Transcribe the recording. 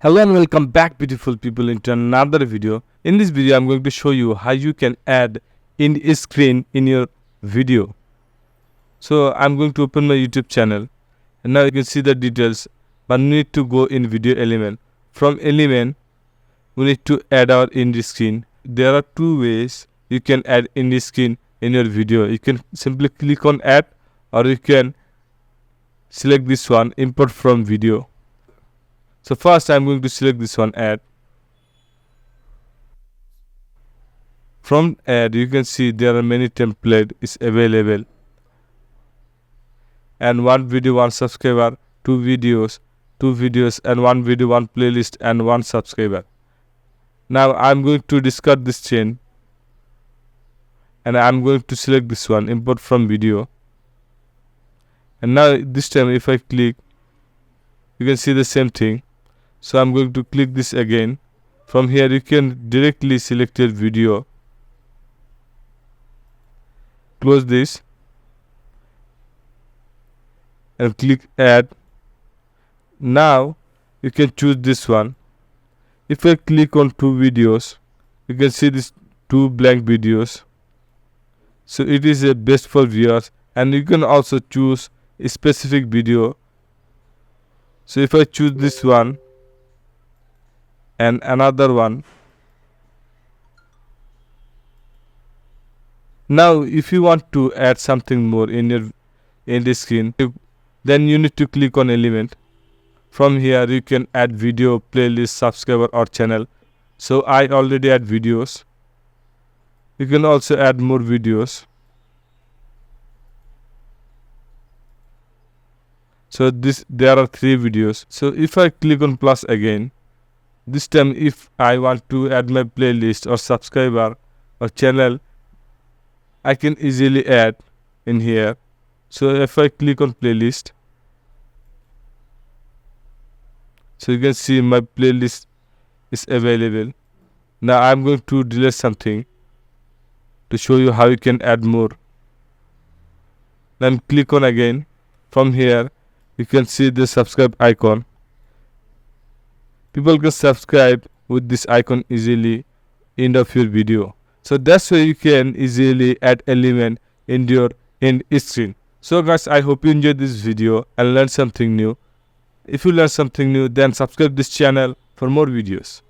Hello and welcome back beautiful people into another video. In this video I'm going to show you how you can add in screen in your video. So I'm going to open my YouTube channel and now you can see the details, but we need to go in video element. From element we need to add our in screen. There are two ways you can add in screen in your video. You can simply click on add, or you can select this one, import from video. So first I'm going to select this one, add. From add you can see there are many templates is available, and one video, one subscriber, two videos, and one video, one playlist, and one subscriber. Now I'm going to discard this chain and I'm going to select this one, import from video. And now this time if I click, you can see the same thing. So I'm going to click this again. From here you can directly select your video. Close this and click add. Now you can choose this one. If I click on two videos, you can see these two blank videos. So it is a best for viewers, and you can also choose a specific video. So if I choose this one and another one. Now if you want to add something more in the screen, then you need to click on element. From here you can add video, playlist, subscriber or channel. So I already add videos. You can also add more videos. So there are 3 videos. So if I click on plus again, this time if I want to add my playlist or subscriber or channel, I can easily add in here. So if I click on playlist, so you can see my playlist is available. Now I'm going to delete something to show you how you can add more. Then click on again. From here you can see the subscribe icon. People can subscribe with this icon easily end of your video. So that's why you can easily add element in your end screen. So guys, I hope you enjoyed this video and learned something new. If you learned something new, then subscribe this channel for more videos.